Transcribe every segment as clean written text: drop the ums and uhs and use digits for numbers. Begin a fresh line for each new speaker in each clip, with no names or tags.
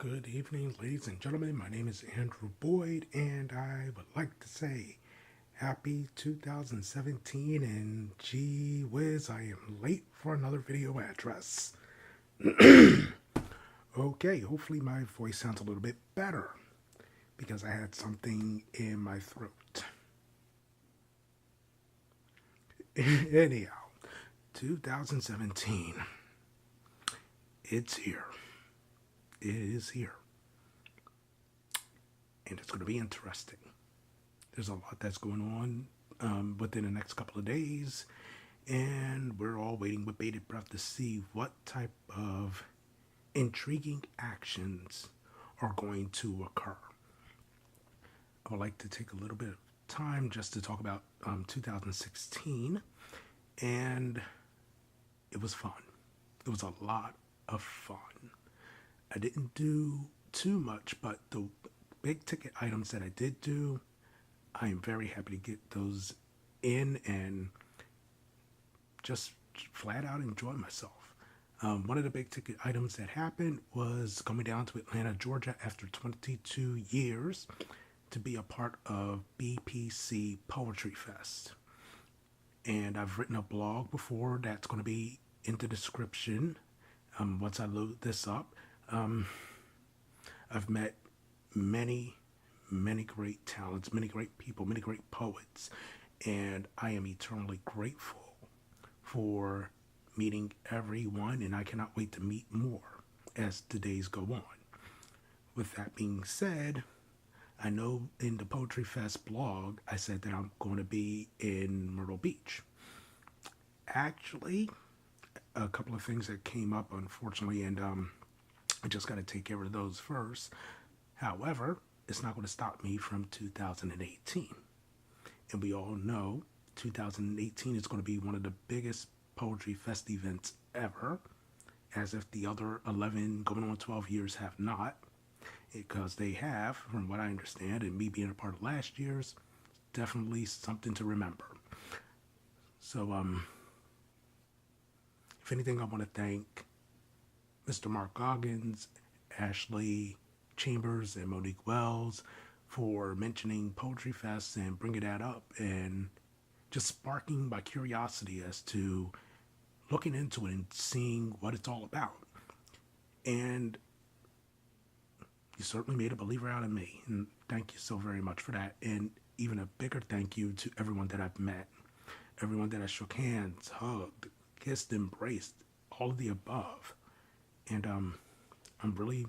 Good evening, ladies and gentlemen. My name is Andrew Boyd, and I would like to say happy 2017. And gee whiz, I am late for another video address. Okay, hopefully my voice sounds a little bit better because I had something in my throat. Anyhow, 2017. It's here. It is here. And it's going to be interesting. There's a lot that's going on within the next couple of days, and we're all waiting with bated breath to see what type of intriguing actions are going to occur. I would like to take a little bit of time just to talk about 2016, and it was fun. It was a lot of fun. I didn't do too much, but the big ticket items that I did do, I am very happy to get those in and just flat out enjoy myself. One of the big ticket items that happened was coming down to Atlanta, Georgia after 22 years to be a part of BPC Poetryfest. And I've written a blog before that's going to be in the description once I load this up. I've met many great talents, many great people, many great poets, and I am eternally grateful for meeting everyone, and I cannot wait to meet more as the days go on. With that being said, I know in the Poetry Fest blog, I said that I'm going to be in Myrtle Beach. Actually, a couple of things that came up, unfortunately, and I just got to take care of those first. However, it's not going to stop me from 2018. And we all know 2018 is going to be one of the biggest Poetry Fest events ever, as if the other 11 going on 12 years have not, because they have, from what I understand, and me being a part of last year's, definitely something to remember. So, if anything, I want to thank Mr. Mark Goggins, Ashley Chambers, and Monique Wells for mentioning Poetry Fest and bringing that up and just sparking my curiosity as to looking into it and seeing what it's all about. And you certainly made a believer out of me, and thank you so very much for that. And even a bigger thank you to everyone that I've met, everyone that I shook hands, hugged, kissed, embraced, all of the above. And I'm really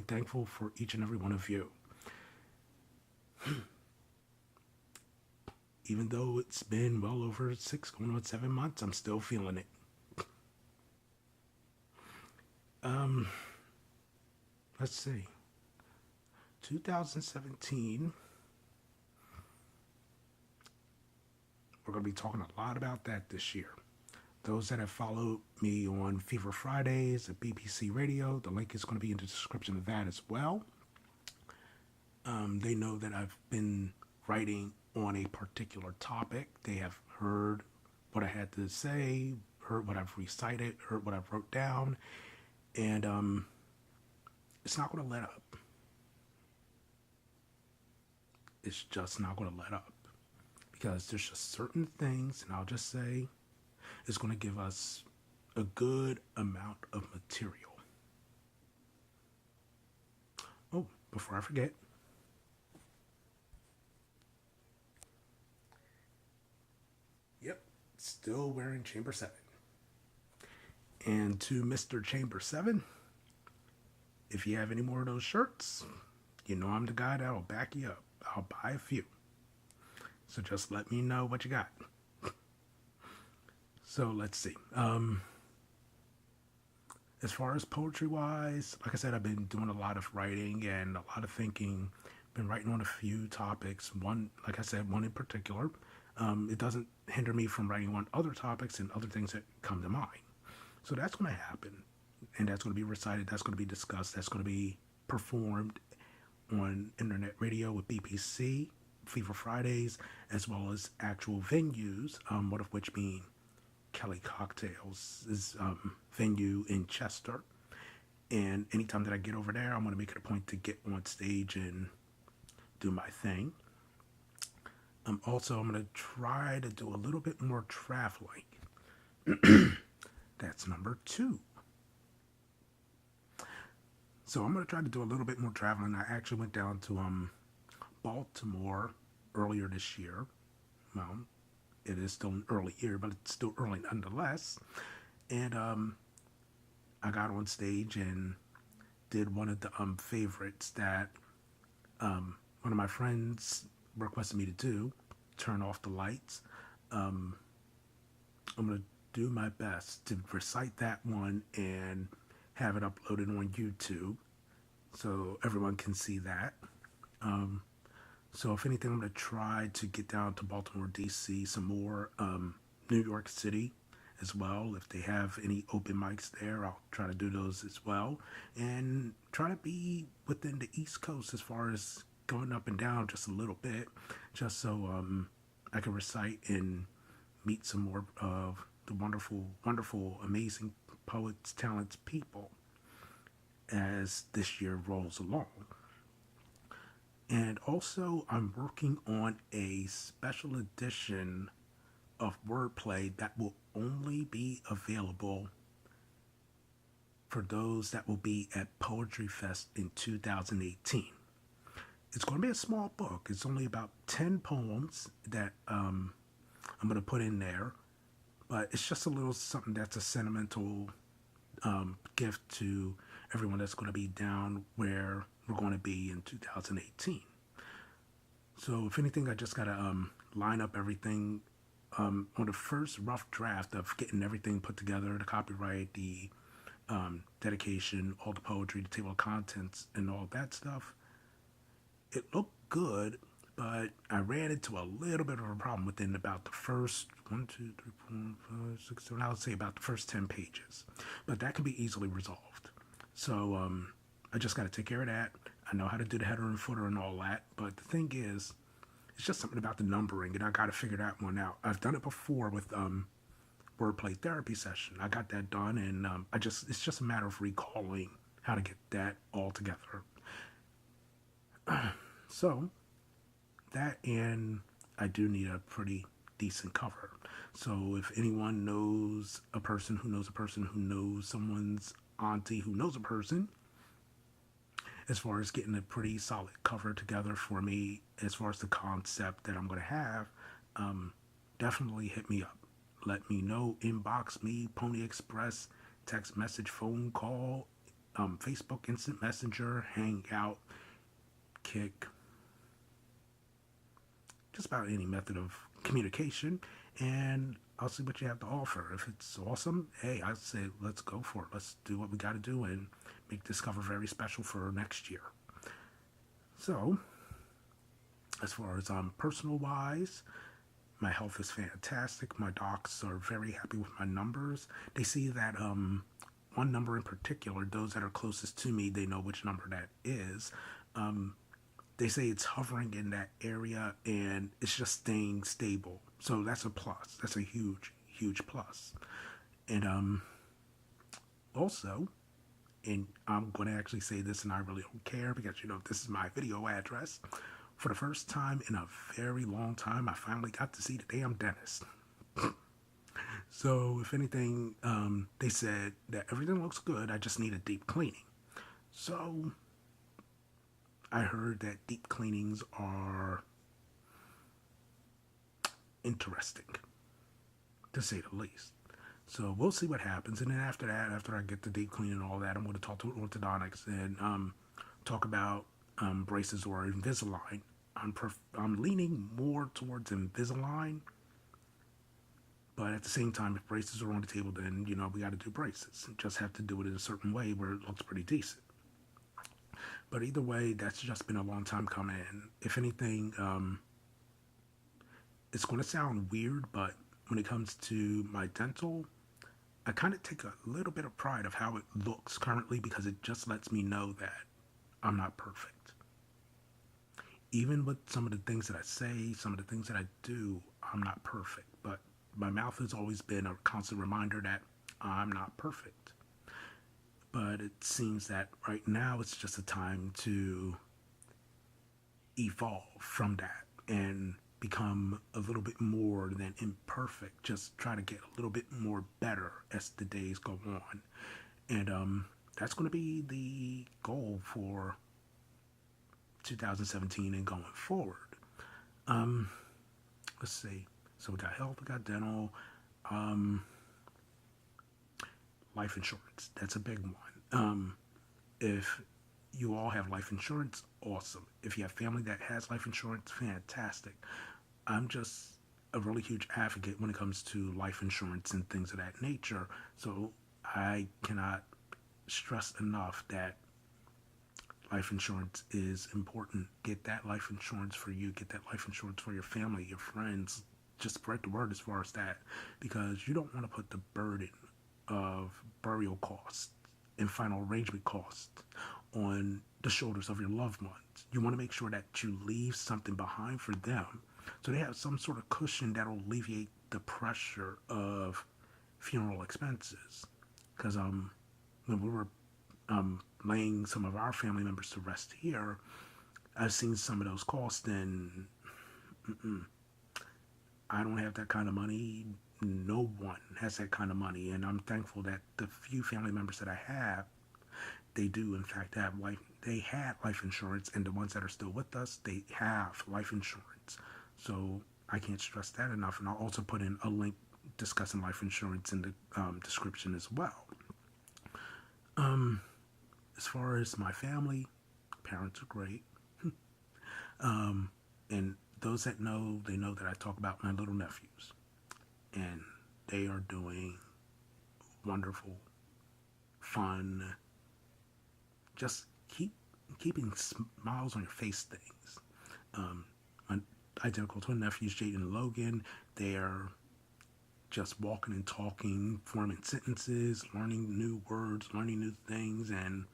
thankful for each and every one of you. Even though it's been well over 6, going on 7 months, I'm still feeling it. Let's see. 2017, we're going to be talking a lot about that this year. Those that have followed me on Fever Fridays at BPC Radio, the link is going to be in the description of that as well. They know that I've been writing on a particular topic. They have heard what I had to say, heard what I've recited, heard what I've wrote down, and it's not going to let up. It's just not going to let up because there's just certain things, and I'll just say it's going to give us a good amount of material. Oh, before I forget, yep, still wearing Chamber 7. And to Mr. Chamber 7, if you have any more of those shirts, you know I'm the guy that'll back you up. I'll buy a few. So just let me know what you got. So let's see. As far as poetry-wise, like I said, I've been doing a lot of writing and a lot of thinking. Been writing on a few topics. One, like I said, one in particular. It doesn't hinder me from writing on other topics and other things that come to mind. So that's going to happen. And that's going to be recited. That's going to be discussed. That's going to be performed on internet radio with BPC, Fever Fridays, as well as actual venues, one of which being Kelly Cocktails' venue in Chester, And anytime that I get over there, I'm going to make it a point to get on stage and do my thing. Also, I'm going to try to do a little bit more traveling. That's number two. So I'm going to try to do a little bit more traveling. I actually went down to Baltimore earlier this year. Well, it is still an early year, but it's still early nonetheless. And I got on stage and did one of the favorites that one of my friends requested me to do, turn off the lights. I'm going to do my best to recite that one and have it uploaded on YouTube so everyone can see that. So if anything, I'm going to try to get down to Baltimore, D.C., some more, New York City as well. If they have any open mics there, I'll try to do those as well. And try to be within the East Coast as far as going up and down just a little bit, just so I can recite and meet some more of the wonderful, wonderful, amazing poets, talents, people as this year rolls along. And also, I'm working on a special edition of Wordplay that will only be available for those that will be at Poetryfest in 2018. It's going to be a small book. It's only about 10 poems that I'm going to put in there, but it's just a little something that's a sentimental gift to everyone that's going to be down where we're going to be in 2018. So if anything, I just got to line up everything on the first rough draft of getting everything put together, the copyright, the dedication, all the poetry, the table of contents, and all that stuff. It looked good, but I ran into a little bit of a problem within about the first 1, 2, 3, 4, 5, 6, 7, I would say about the first 10 pages. But that can be easily resolved. So I just got to take care of that. I know how to do the header and footer and all that. But the thing is, it's just something about the numbering, and I got to figure that one out. I've done it before with Wordplay therapy session. I got that done, and it's just a matter of recalling how to get that all together. So that, and I do need a pretty decent cover. So if anyone knows a person who knows a person who knows someone's auntie who knows a person, as far as getting a pretty solid cover together for me, as far as the concept that I'm going to have, definitely hit me up. Let me know, inbox me, Pony Express, text message, phone call, Facebook Instant Messenger, Hangout, Kick, just about any method of communication, and I'll see what you have to offer. If it's awesome, hey, I say let's go for it. Let's do what we got to do and make this cover very special for next year. So, as far as personal wise, my health is fantastic. My docs are very happy with my numbers. They see that one number in particular, those that are closest to me, they know which number that is. They say it's hovering in that area and it's just staying stable. So that's a plus. That's a huge, huge plus. And also, and I'm going to actually say this and I really don't care because, this is my video address. For the first time in a very long time, I finally got to see the damn dentist. So if anything, they said that everything looks good. I just need a deep cleaning. So I heard that deep cleanings are interesting, to say the least. So we'll see what happens. And then after that, after I get the deep cleaning and all that, I'm going to talk to orthodontics and talk about braces or Invisalign. I'm leaning more towards Invisalign. But at the same time, if braces are on the table, then, we got to do braces. Just have to do it in a certain way where it looks pretty decent. But either way, that's just been a long time coming. If anything, it's going to sound weird, but when it comes to my dental, I kind of take a little bit of pride of how it looks currently because it just lets me know that I'm not perfect. Even with some of the things that I say, some of the things that I do, I'm not perfect. But my mouth has always been a constant reminder that I'm not perfect. But it seems that right now it's just a time to evolve from that and become a little bit more than imperfect. Just try to get a little bit more better as the days go on. And that's going to be the goal for 2017 and going forward. Um, let's see. So we got health, we got dental, um, life insurance. That's a big one. If you all have life insurance, awesome. If you have family that has life insurance, fantastic. I'm just a really huge advocate when it comes to life insurance and things of that nature. So I cannot stress enough that life insurance is important. Get that life insurance for you. Get that life insurance for your family, your friends. Just spread the word as far as that, because you don't want to put the burden of burial costs and final arrangement costs on the shoulders of your loved ones. You want to make sure that you leave something behind for them so they have some sort of cushion that will alleviate the pressure of funeral expenses. Because when we were laying some of our family members to rest here, I've seen some of those costs, and I don't have that kind of money. No one has that kind of money, and I'm thankful that the few family members that I have, they do in fact have life. They had life insurance, and the ones that are still with us, they have life insurance. So I can't stress that enough. And I'll also put in a link discussing life insurance in the description as well. As far as my family, parents are great. And those that know, they know that I talk about my little nephews. And they are doing wonderful, fun, just keeping smiles on your face things. My identical twin nephews, Jaden and Logan, they are just walking and talking, forming sentences, learning new words, learning new things, and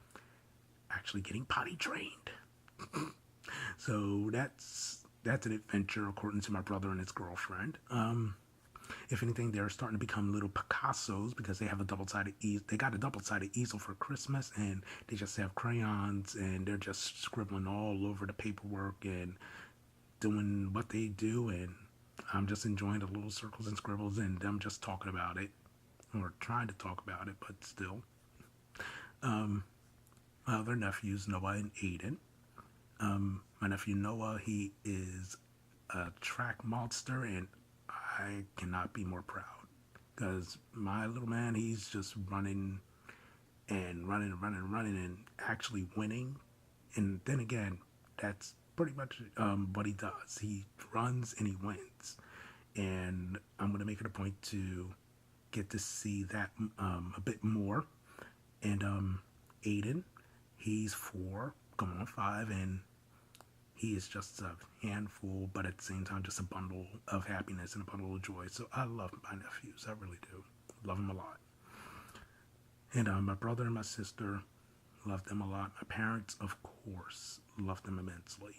actually getting potty trained. So that's an adventure according to my brother and his girlfriend. If anything, they're starting to become little Picassos because they have a double-sided easel. They got a double-sided easel for Christmas, and they just have crayons, and they're just scribbling all over the paperwork and doing what they do. And I'm just enjoying the little circles and scribbles, and them just talking about it, or trying to talk about it, but still. My other nephews, Noah and Aiden. My nephew Noah, he is a track monster, and I cannot be more proud, because my little man, he's just running and running and running and running and actually winning. And then again, that's pretty much what he does. He runs and he wins. And I'm going to make it a point to get to see that a bit more. And Aiden, he's 4, going on 5, and he is just a handful, but at the same time, just a bundle of happiness and a bundle of joy. So I love my nephews. I really do. Love them a lot. And my brother and my sister, love them a lot. My parents, of course, love them immensely.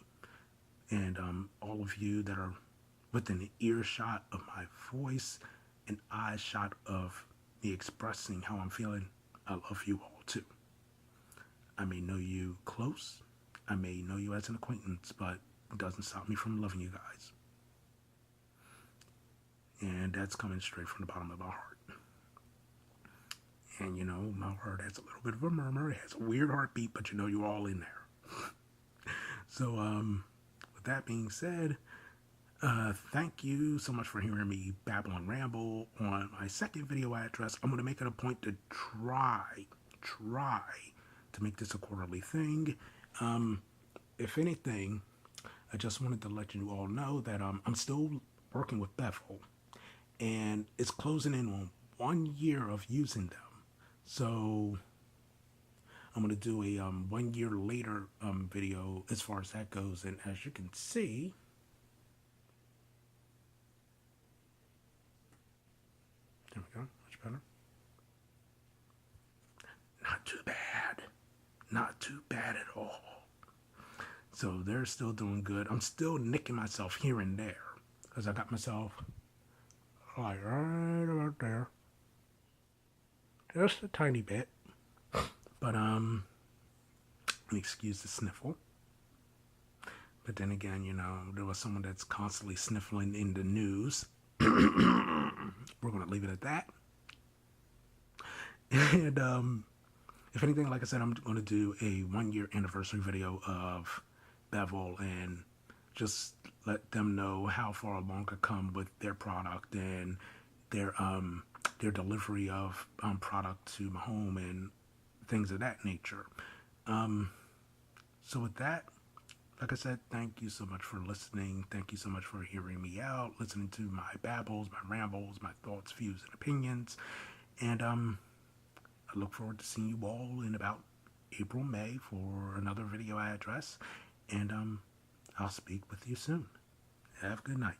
And all of you that are within an earshot of my voice, an eye shot of me expressing how I'm feeling, I love you all too. I may know you close, I may know you as an acquaintance, but it doesn't stop me from loving you guys. And that's coming straight from the bottom of my heart. And you know, my heart has a little bit of a murmur. It has a weird heartbeat, but you know you're all in there. So, with that being said, thank you so much for hearing me babble and ramble on my second video address. I'm going to make it a point to try to make this a quarterly thing. If anything, I just wanted to let you all know that I'm still working with Bevel, and it's closing in on 1 year of using them. So I'm going to do a 1 year later video as far as that goes. And as you can see, there we go, much better. Not too bad. Not too bad at all. So they're still doing good. I'm still nicking myself here and there because I got myself like right about there. Just a tiny bit. But excuse the sniffle. But then again, there was someone that's constantly sniffling in the news. We're gonna leave it at that. And if anything, like I said, I'm gonna do a 1 year anniversary video of Bevel and just let them know how far along I come with their product and their delivery of product to my home and things of that nature. So with that, like I said, thank you so much for listening. Thank you so much for hearing me out, listening to my babbles, my rambles, my thoughts, views, and opinions. And I look forward to seeing you all in about April, May for another video address. And I'll speak with you soon. Have a good night.